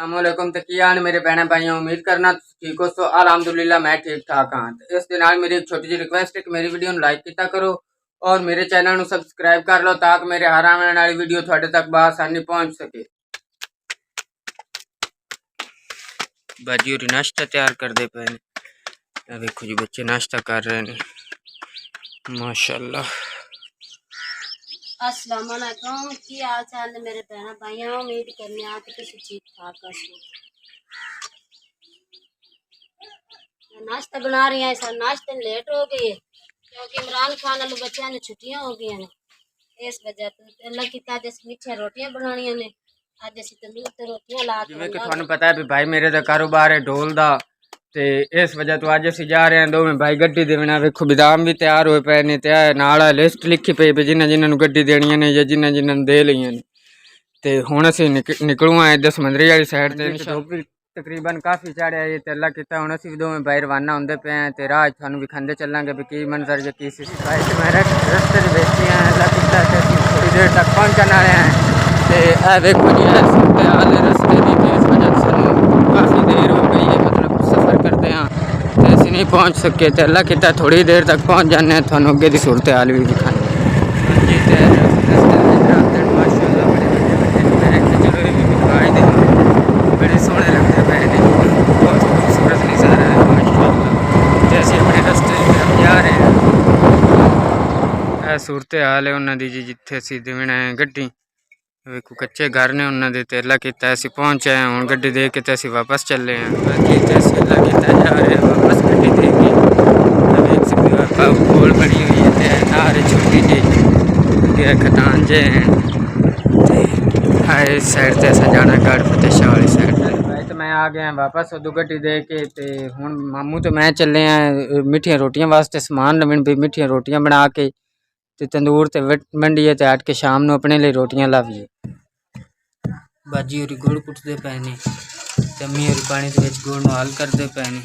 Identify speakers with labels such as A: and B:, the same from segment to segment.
A: अस्सलामुअलैकुम तो की हाल मेरे बहन भाइयों उम्मीद करना ठीक हो सो अलहमदुलिल्लाह मैं ठीक ठाक हाँ। तो इस दिन मेरी एक छोटी जी रिक्वेस्ट है कि मेरी वीडियो ਨੂੰ लाइक किया करो और मेरे चैनल ਨੂੰ सब्सक्राइब कर लो ताकि मेरे हर आने वाली वीडियो थोड़े तक बआसानी पहुंच सके। बाजी और नाश्ता तैयार कर दे पे देखो जी बच्चे नाश्ता कर रहे हैं माशाल्लाह।
B: अस्सलाम वालेकुम की हाल चाल है मेरे बहन भाइयों उम्मीद करने आप किसी ठीक ठाक हो। नाश्ता बना रही हैं सर नाश्ते लेट हो गई है क्योंकि इमरान खान वाले बच्चों ने छुट्टियां हो गई ने इस वजह तो अल्लाह की ताज मिठिया रोटियां बनानी ने आज असि तंदूर ते रोटियां ला के
A: जिवें कि थानू पता है भी भाई मेरे दा कारोबार है ढोल दा ते इस वजह तो अज असीं जा रहे हैं दोवें भाई गड्डी देना वेखो बादाम भी तैयार होए पे ने ते नाल लिस्ट लिखी पई भी जिन्हां जिन्हां नूं गड्डी देनी ने या जिन्हां जिन्हां नूं दे लईआं ने ते हुण असीं निकलूँ आए इधर समंदरी वाली साइड ते तकरीबन काफ़ी चढ़ आई ते अल्लाह किता हुण असीं दोवें भाई रवाना होंदे पे हैं ते राह थानू विखांदे चलांगे भी की मंजर या की सी भाई ते मैं रस्ते च बैठी हैं अल्लाह किता ते थोड़ी देर तक पहुंचने वाले हैं ते ए देखो जी सूरत हाल रस्ते की इस वजह से काफ़ी देर हो गई है मतलब सफ़र करते हैं तो असीं नहीं पहुँच सके तो अल्लाह किता थोड़ी देर तक पहुँच जाने थानू अगे की सूरत हाल भी दिखाने। जी ते माशाल्लाह बड़े सोहने लगते पे ने बहुत खूबसूरत नज़ारा है माशाल्लाह। जैसे अपने रस्ते जा रहे हैं सूरत हाल है उन्होंने जी जिथे असीं देना है गड्डी वेखो कच्चे घर ने उन्होंने ते अल्लाह किता असीं पहुँच आए हुण गड्डी दे के ते असीं वापस चले हैं बाकी ते असीं अल्लाह किता जा रहे हैं वापस गड्डी दे के देख सकते हो आप गोल बनी हुई है ते नार छोटी जी खतान जे हैं इस साइड से असा जाना गढ़ फतेह शाह वाली साइड भाई तो मैं आ गया वापस उदू गड्डी दे के ते हुण मामू तो मैं चले हैं मिठिया रोटियां वास्ते समान लवन भी मिठिया रोटियां बना के ते तंदूर ते मंडिए ते अट के शाम नूं अपने लिए रोटियां लावीए। बाजी होरी गुड़ कुटते पे ने ते अम्मी होरी पानी दे विच गुड़ नूं हल करदे पे ने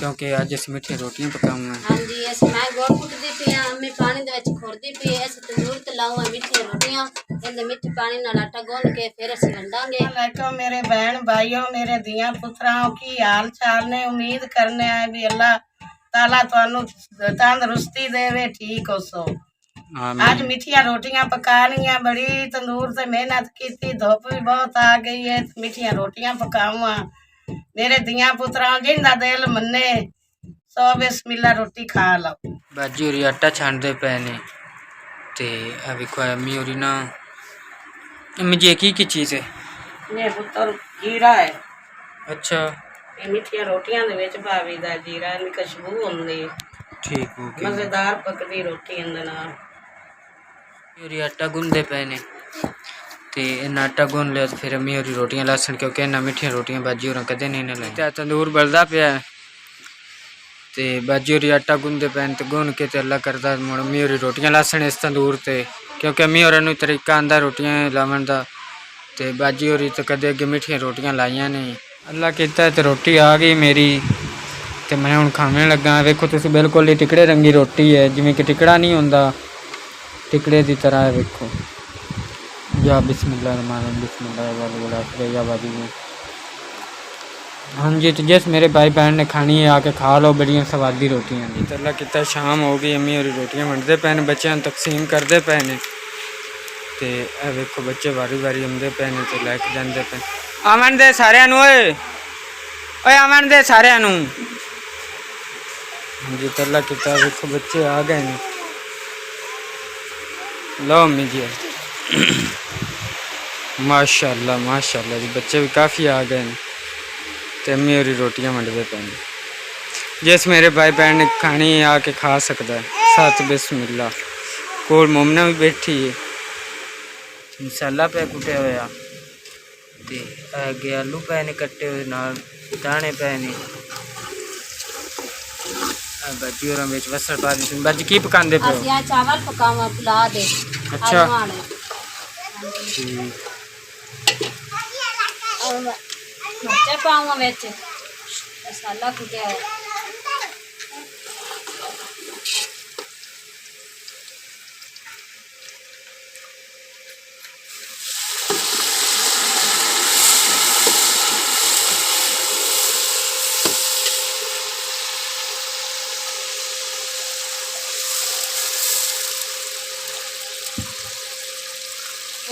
A: क्योंकि अज असीं मिठिया रोटियां पकाऊंगा।
B: हां जी अस मैं गुड़ कुटदी पई हां अम्मी पानी दे विच खोरदी पई अस तंदूर ते लाऊं मिठिया रोटियां इहदे मिठे पानी नाल आटा गुंद के फिर असीं वंडांगे। वालेकुम मेरे बहन भाइयों मेरे दियां पुत्राओं की हाल चाल ने उम्मीद करने आए भी अल्लाह ताला तुहानू तंदुरुस्ती देवे ठीक हो सो। आज मिठिया रोटियां पकानियां बड़ी तंदूर से मेहनत की धुप भी बहुत आ गई है मिठिया रोटियां पकावा मेरे दियां पुत्रा जिंदा दिल मन्ने सो बिस्मिल्लाह रोटी खा लो। बाजी होरी आटा छानते पे ने ते आ वेखो अम्मी होरी ना अम्मी जी की चीज़ है मेरे पुत्र जीरा है। अच्छा ये मिठिया रोटियां दे विच पावीदा जीरा दी खुशबू हुंदी ठीक हो गई मज़ेदार पकदी रोटी इंदे नाल। होरी आटा गुनदे पे ने ते इन्ना आटा गुन लिया तो फिर अम्मी होरी रोटियां लासन क्योंकि इन्ना मिठिया रोटियां बाजी होरां कदे नहीं ना लाई तंदूर बलदा पिया ते बाजी होरी आटा गुनदे पे ते गुन के ते अल्लाह करदा मुड़ अम्मी होरी रोटियां लासन इस तंदूर ते क्योंकि अम्मी होरां नूं तरीका आंदा रोटियां लावन दा ते बाजी होरी तो कदे अगे मिठिया रोटियां लाइयां नहीं अल्लाह किता ते रोटी आ गई मेरी ते मैं हुण खाने लगा। वेखो तुसीं बिल्कुल ही टिकड़े रंगी रोटी है जिवें कि टिकड़ा नहीं होंदा टिकड़े की तरह है। वेखो या बिस्मिल्लाह बिस्मिल्लाह बाजी। हाँ जी तो जिस मेरे भाई बहन ने खानी है आके खा लो बड़िया स्वादी रोटियां जी। तो अल्लाह किता शाम हो गई अम्मी होरी रोटियां वंडदे पे ने बच्चों तकसीम करते पे ने ते वेखो बच्चे वारी वारी आंदे पे ने ते लैके जांदे पे आवन दे सारिਆਂ ਨੂੰ ओए ओए आवन दे सारिਆਂ ਨੂੰ। हाँ जी तो अल्लाह किता वेखो बच्चे आ गए ने लो अम्मी जी माशाल्लाह माशाल्लाह जी बच्चे भी काफ़ी आ गए हैं तो अम्मी होरी रोटियां वंडदे पे ने जिस मेरे भाई बहन ने खानी है आके खा सकता है साथ बिस्मिल्लाह कोल मोमना भी बैठी है मसाला पे कुटे हुआ ते आगे आलू पे ने कट्टे हुए नाल दाने पे ने बाजी और में वसर पा दी बाजी की पकांदे पे हो चावल पकावा बुला दे। अच्छा ठीक और मरचा पाऊंगा विच मसाला कुटिया है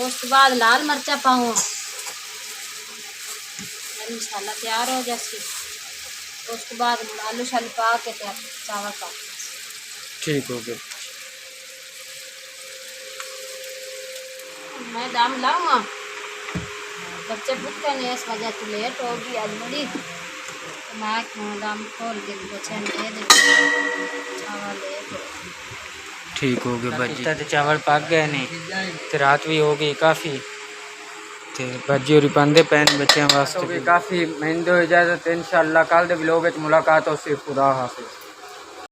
B: उसके बाद लाल मिर्चा पाऊँ, मसाला तैयार हो जासी। उसके बाद आलू शालू पा के चावल पा।
A: ठीक हो गया।
B: मैं दाम लाऊंगा, बच्चे भूखे नहीं इस वजह से लेट होगी आज बड़ी, तो मैं दाम खोल के बच्चे दे देंगे चावल लेट हो।
A: ठीक हो गया भाजी। तो चावल पक गए ने ते रात भी हो गई काफ़ी, ते भाजी और पांदे पैन बच्चों वास्ते काफ़ी। मैंने दो इजाज़त, इंशाअल्लाह कल दे व्लॉग विच मुलाकात हो। खुदा हाफिज़।